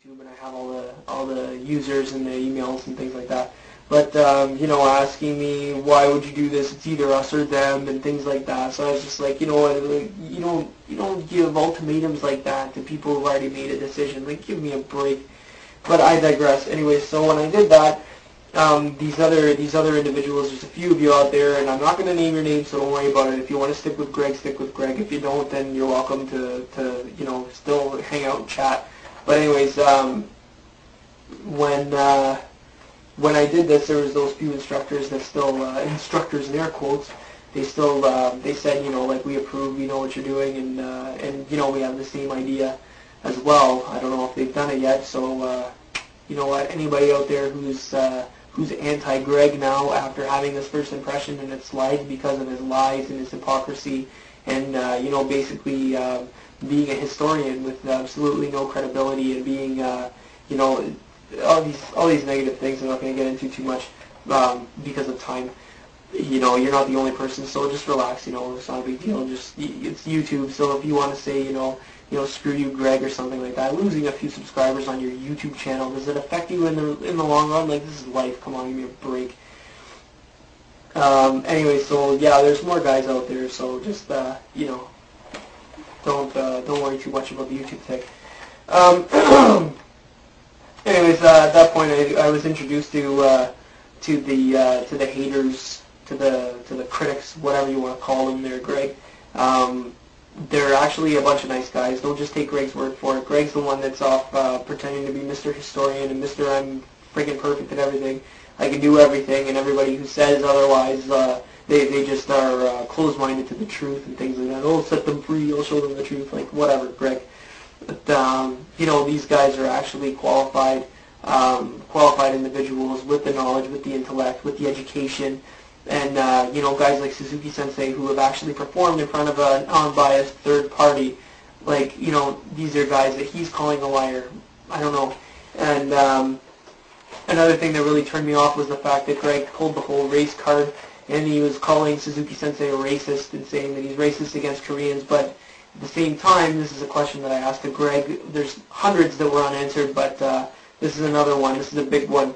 YouTube, and I have all the users and the emails and things like that. But you know, asking me why would you do this? It's either us or them, and things like that. So I was just like, you know what? You don't give ultimatums like that to people who've already made a decision. Like, give me a break. But I digress. Anyway, so when I did that, these other individuals, there's a few of you out there, and I'm not going to name your name, so don't worry about it. If you want to stick with Greg, stick with Greg. If you don't, then you're welcome to you know, still hang out and chat. But anyways, when I did this, there was those few instructors that still, instructors in air quotes, they still, they said, you know, like, we approve, we know what you're doing, and you know, we have the same idea as well. I don't know if they've done it yet, so, you know what, anybody out there who's anti-Greg now after having this first impression and it slides because of his lies and his hypocrisy and, you know, basically being a historian with absolutely no credibility and being, you know, all these negative things I'm not going to get into too much because of time. You know, you're not the only person, so just relax. You know, it's not a big deal. Just, it's YouTube, so if you want to say, you know, screw you, Greg, or something like that, losing a few subscribers on your YouTube channel, does it affect you in the long run? Like, this is life. Come on, give me a break. Anyway, so yeah, there's more guys out there, so just you know, don't worry too much about the YouTube thing. Anyways, at that point, I was introduced to the haters, to the critics, whatever you want to call them there, Greg. They're actually a bunch of nice guys. Don't just take Greg's word for it. Greg's the one that's off pretending to be Mr. Historian and Mr. I'm freaking perfect at everything. I can do everything, and everybody who says otherwise, they just are closed-minded to the truth and things like that. Oh, set them free. I'll show them the truth. Like, whatever, Greg. But, you know, these guys are actually qualified individuals with the knowledge, with the intellect, with the education, and, you know, guys like Suzuki Sensei who have actually performed in front of an unbiased third party. Like, you know, these are guys that he's calling a liar. I don't know. And another thing that really turned me off was the fact that Greg pulled the whole race card, and he was calling Suzuki Sensei a racist and saying that he's racist against Koreans, but at the same time, this is a question that I asked to Greg. There's hundreds that were unanswered, but this is another one. This is a big one.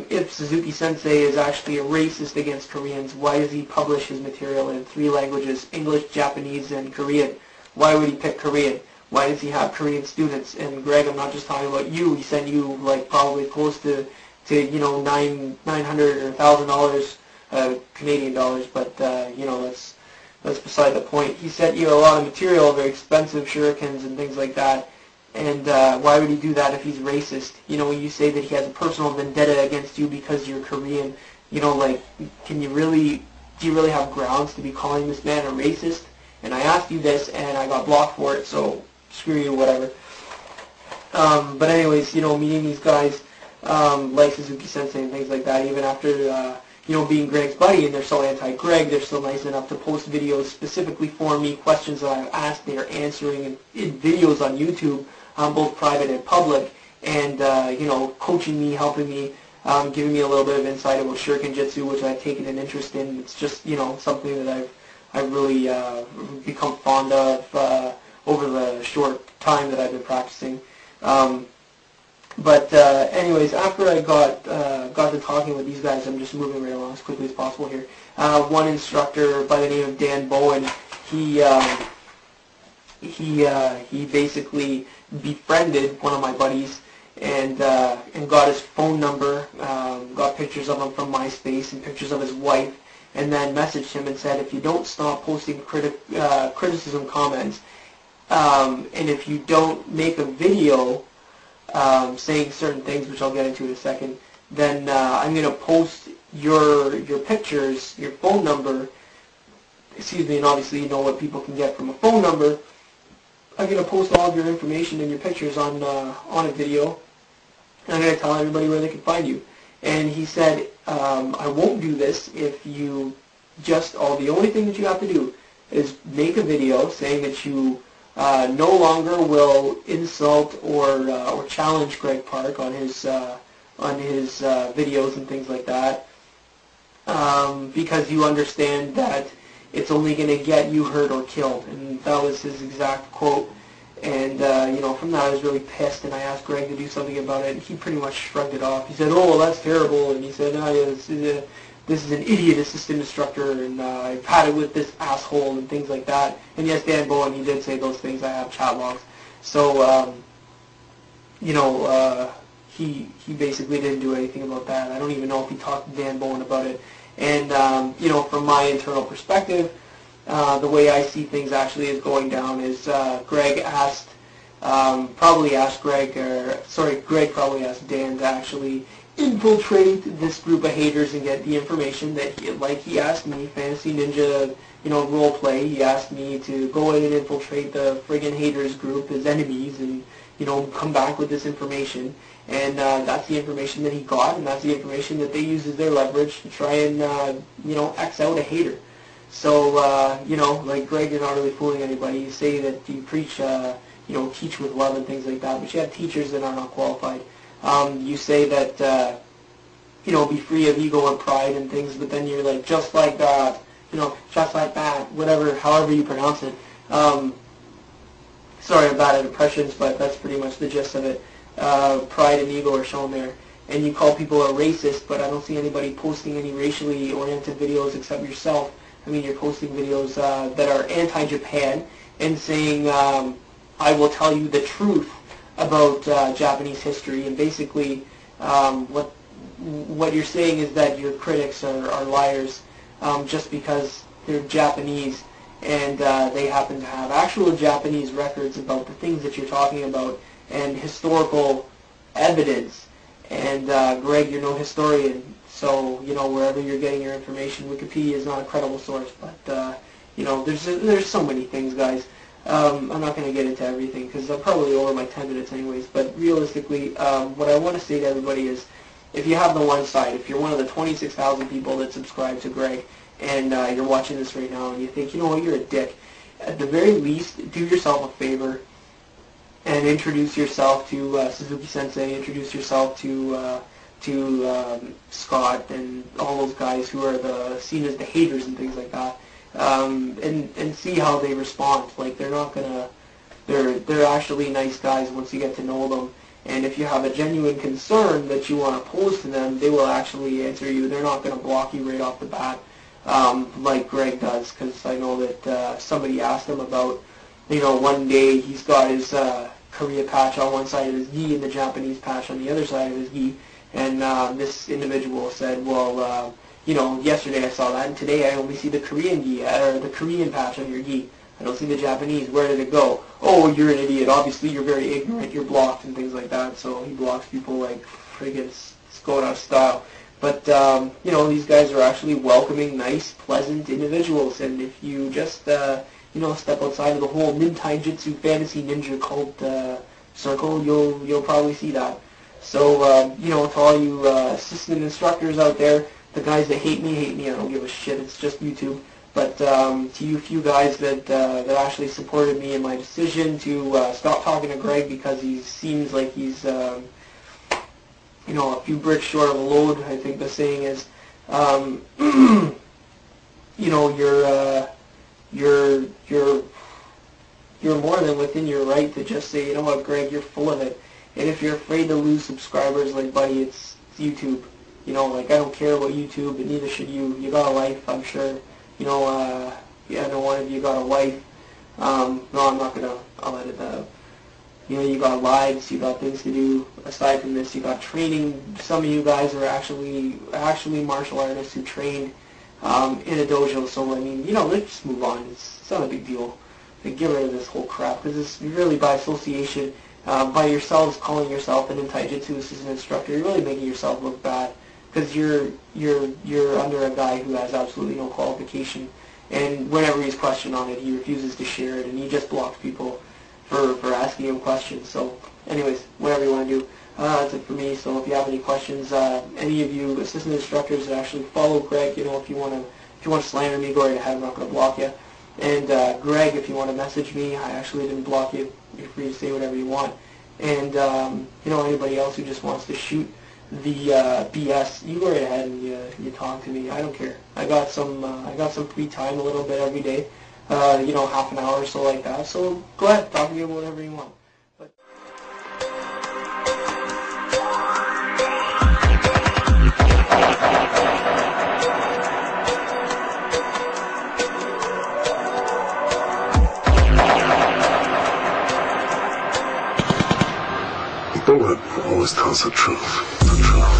If Suzuki Sensei is actually a racist against Koreans, why does he publish his material in 3 languages, English, Japanese, and Korean? Why would he pick Korean? Why does he have Korean students? And Greg, I'm not just talking about you. He sent you like probably close to you know, $900 or $1,000 Canadian dollars, but you know, that's beside the point. He sent you a lot of material, very expensive shurikens and things like that. And why would he do that if he's racist? You know, when you say that he has a personal vendetta against you because you're Korean, you know, like, do you really have grounds to be calling this man a racist? And I asked you this, and I got blocked for it, so screw you, whatever. But anyways, you know, meeting these guys like Suzuki Sensei and things like that, even after you know, being Greg's buddy, and they're so anti-Greg, they're still nice enough to post videos specifically for me, questions that I've asked, they're answering in videos on YouTube, both private and public, and, you know, coaching me, helping me, giving me a little bit of insight about Shuriken Jitsu, which I've taken an interest in. It's just, you know, something that I've really become fond of over the short time that I've been practicing. But anyways, after I got to talking with these guys, I'm just moving right along as quickly as possible here. One instructor by the name of Dan Bowen, he basically befriended one of my buddies and got his phone number, got pictures of him from MySpace and pictures of his wife, and then messaged him and said, if you don't stop posting criticism comments, and if you don't make a video saying certain things, which I'll get into in a second, then I'm going to post your pictures, your phone number, excuse me, and obviously you know what people can get from a phone number. I'm going to post all of your information and your pictures on a video, and I'm going to tell everybody where they can find you. And he said, I won't do this if you the only thing that you have to do is make a video saying that you no longer will insult or challenge Greg Park on his videos and things like that, because you understand that it's only going to get you hurt or killed, and that was his exact quote. And, from that I was really pissed, and I asked Greg to do something about it, and he pretty much shrugged it off. He said, "Oh, that's terrible," and he said, "Oh, yeah, this is an idiot assistant instructor, and I've had it with this asshole," and things like that. And yes, Dan Bowen, he did say those things. I have chat logs. So, he basically didn't do anything about that. I don't even know if he talked to Dan Bowen about it. And, from my internal perspective, the way I see things actually is going down is Greg probably asked Dan to actually infiltrate this group of haters and get the information that he asked me, Fantasy Ninja, role play. He asked me to go in and infiltrate the friggin' haters group, his enemies, and, come back with this information. And that's the information that he got, and that's the information that they use as their leverage to try and, X out a hater. So, Greg, you're not really fooling anybody. You say that you preach, teach with love and things like that, but you have teachers that are not qualified. You say that, be free of ego and pride and things, but then you're like, just like that, just like that, whatever, however you pronounce it. Sorry, I'm bad at impressions, but that's pretty much the gist of it. Pride and ego are shown there. And you call people a racist, but I don't see anybody posting any racially oriented videos except yourself. I mean, you're posting videos that are anti-Japan and saying, I will tell you the truth about Japanese history. And basically, what you're saying is that your critics are liars just because they're Japanese and they happen to have actual Japanese records about the things that you're talking about and historical evidence. And Greg, you're no historian, so wherever you're getting your information, Wikipedia is not a credible source. But there's so many things, guys. I'm not going to get into everything because I'm probably over my 10 minutes anyways. But realistically, what I want to say to everybody is, if you have the one side, if you're one of the 26,000 people that subscribe to Greg, and you're watching this right now, and you think, you're a dick, at the very least, do yourself a favor and introduce yourself to Suzuki Sensei, introduce yourself to Scott and all those guys who are seen as the haters and things like that, and see how they respond. Like, they're actually nice guys once you get to know them. And if you have a genuine concern that you want to pose to them, they will actually answer you. They're not going to block you right off the bat, like Greg does, because I know that somebody asked him about, one day he's got his Korea patch on one side of his gi and the Japanese patch on the other side of his gi, and this individual said, well, yesterday I saw that, and today I only see the Korean gi, or the Korean patch on your gi. I don't see the Japanese. Where did it go? Oh, you're an idiot. Obviously, you're very ignorant. You're blocked and things like that. So he blocks people like friggin' it's going out of style. But, these guys are actually welcoming, nice, pleasant individuals. And if you just, step outside of the whole Nintaijutsu fantasy ninja cult circle, you'll probably see that. So, to all you assistant instructors out there, the guys that hate me. I don't give a shit. It's just YouTube. But to you few guys that actually supported me in my decision to stop talking to Greg because he seems like he's a few bricks short of a load, I think the saying is, you're more than within your right to just say, you know what, Greg, you're full of it. And if you're afraid to lose subscribers, like, buddy, it's YouTube. I don't care about YouTube, but neither should you. You got a life, I'm sure. I know one of you got a wife. No, I'm not gonna. I'll edit that out. You got lives. You got things to do. Aside from this, you got training. Some of you guys are actually martial artists who trained in a dojo. So I mean, let's just move on. It's not a big deal. Like, get rid of this whole crap because it's really by association, by yourselves calling yourself an Nintaijutsu assistant instructor. You're really making yourself look bad. Because you're under a guy who has absolutely no qualification, and whenever he's questioned on it, he refuses to share it, and he just blocks people for asking him questions. So, anyways, whatever you want to do, that's it for me. So, if you have any questions, any of you assistant instructors that actually follow Greg, if you want to slander me, go right ahead. I'm not going to block you. And Greg, if you want to message me, I actually didn't block you. You're free to say whatever you want. And anybody else who just wants to shoot the BS, you go right ahead and you talk to me. I don't care. I got some free time a little bit every day. half an hour or so like that. So go ahead, talk to me about whatever you want. But The bullet always tells the truth. The truth.